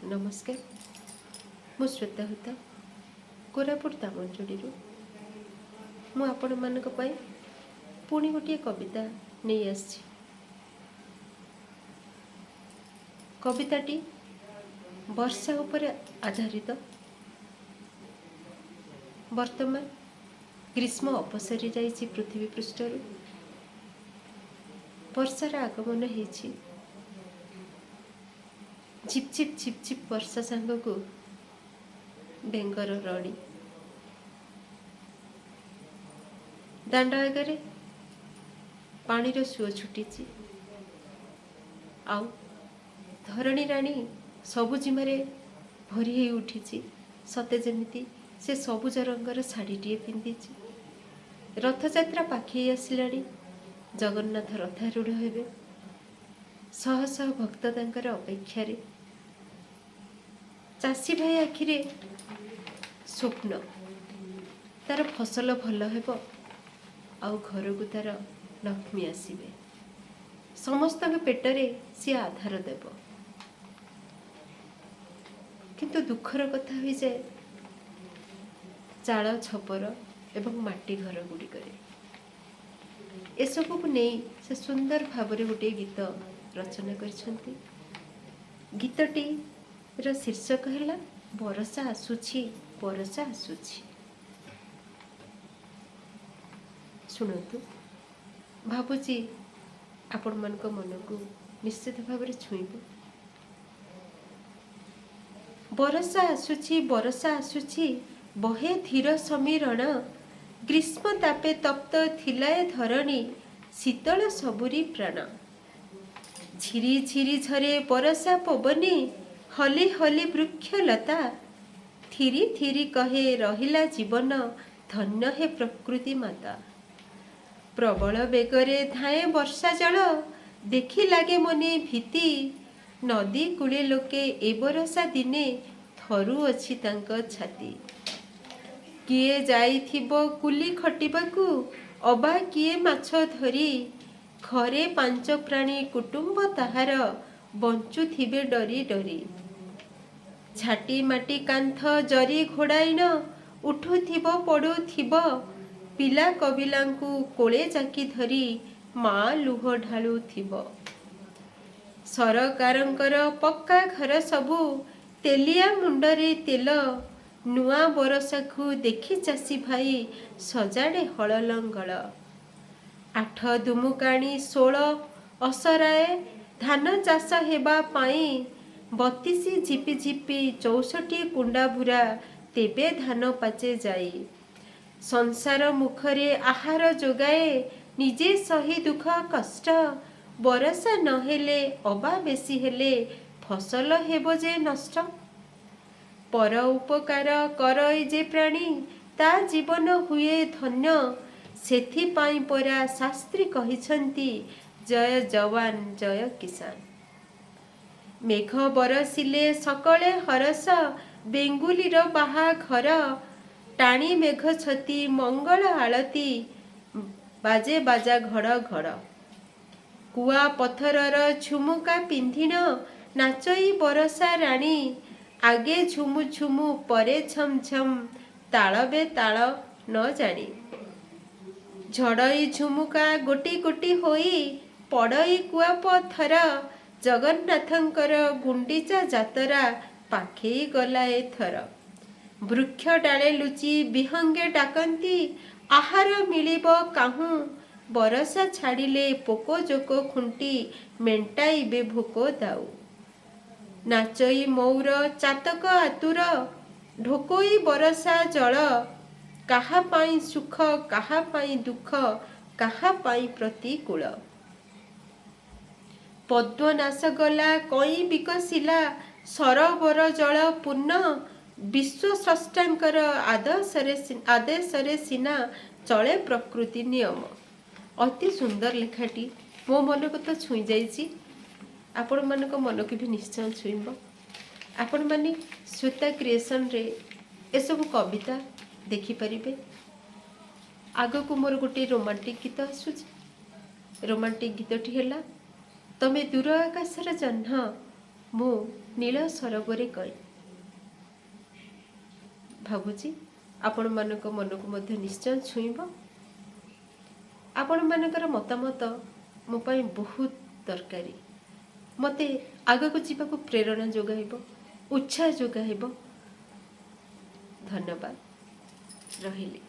नमस्कार मु श्वेता हुता कोरापुट दामनचोड़ी मु आपण मानक पई पुणी गोटे कविता नहीं आसी। कविताटी वर्षा उपर आधारित। वर्तमान ग्रीष्म अपसरी जाइछि पृथ्वी पृष्ठरु। वर्षार आगमन हेछि। झिपझिप झिपझिप वर्षा सांगकु बेंगर रड़ी। दांड आगे पानीर सुओ छुटी। आउ धरणी राणी सबुजिमारे भरी हो उठी। सते जमिति से सबुज रंगर शाढ़ीटे पिंधि। रथयात्रा पाखे आसिलाणी। जगन्नाथ रथारूढ़ हेबे। शह शह भक्त तांकर अपेक्षारे। चाषी भाई आखिरे स्वप्न तार फसल भल हेबो आउ घर को तार लक्ष्मी आसीबे। समस्त पेटरे सी आधार देव। किंतु दुखर कथा हुई जाए चाल छपर एवं माटी घर गुड़िकरे एसबू को नहीं से सुंदर भावरे गोटे गीत रचना करछंती। गीतटी र शीर्षक है बरसा आसुछि बरसा आसुछि। शुणु भावुची आपण मन को मन को निश्चित भाव में छुईब। बरसा आसुछि बहे धीर समीरण। ग्रीष्म तापे तप्त थिलाए धरणी शीतल सबुरी प्राण। झिरी झिरी झरे बरसा पवनी हली हली वृक्ष लता। थिरी थिरी कहे रहिला जीवन धन्य हे प्रकृति माता। प्रबल बेगरे धाए वर्षा जल देखी लागे मने भीति। नदी कूले लोके ए बरसा दिने थरु अछि तांक छाती। किए जाइथिबो कुली खटिबाकू अबा किए माछ धरी। घरे पांच प्राणी कुटुंब ताहार बंचुथिबे डरी डरी। झाटी माटी कांथ जरी घोड़ाइन उठुथिबो पड़ुथिबो। पिला कबिलांकू कोले जाकी धरी माँ लुह ढालुथिबो। सरकारंकर पक्का घर सबू तेलिया मुंडरे तेल। नुआ बरसाखू देखी चाषी भाई सजाड़े हल लंगल। 8 दुमुकाणी 16 असराए धान चाष हेबा पाई। 32 झिपि झिपि 64 कुंडा भूरा तेबे धान पाचे जाई। संसार मुखरे आहार जोगाए निजे सही दुख कष्ट। बरसा नहेले अबा बेसी हेले फसल हेबो जे नष्ट। पर उपकार करई जे प्राणी ता जीवन हुए धन्य। सेथि पाई परा शास्त्री कहिछंती जय जवान जय किसान। मेघ बरसिले सकले हरस बेंगुलीर बाहा घर। टाणी मेघ छती मंगल आलती बाजे बाजा घड़ घड़। कुआ पथरर झुमुका पिंधिन नाचई बरसा राणी। आगे झुमु झुमु परे छम छम तालबे ताल न जानी। झड़ई झुमुका गोटी गोटी होई पड़ई कुआ पथर। जगन्नाथंकर गुंडीचा जातरा पाखेई गला एथर। वृक्ष डाले लुचि विहंगे डाकंती आहार मिलिब काहू। बरसा छाड़िले पोको जोको खुंटी मेंटाइबे भोको दाऊ। नाचई मौर चातक आतुर ढोकोई बरसा जल। काहा पाई सुख काहा पाई दुख काहा पाई प्रतिकूल। पद्मनाश गला कई विकसिला सरोवर जल पूर्ण। विश्व स्रष्टांकर आदेशरे सिना चले प्रकृति नियम। अति सुंदर लेखाटी मो मन को तो छुई जाइछि। आपण मानक मन को भी निश्चय छुईब। आपण माने श्वेता क्रिएशन रे एसबू कविता देखिपारे। आग को मोर गोटे रोमांटिक गीत आसुछि। रोमांटिक गीतटी है तमे दूर आकाशर जह्न ମୁଁ ନୀଳ ସରଗରେ କଏ। ଭାବୁଛି ଆପଣମାନଙ୍କ ମନକୁ ମଧ୍ୟ ନିଶ୍ଚୟ ଛୁଇଁବ। ଆପଣମାନଙ୍କର ମତାମତ ମୋ ପାଇଁ ବହୁତ ଦରକାରୀ। ମୋତେ ଆଗକୁ ଯିବାକୁ ପ୍ରେରଣା ଯୋଗାଇବ, ଉତ୍ସାହ ଯୋଗାଇବ। ଧନ୍ୟବାଦ। ରହିଲି।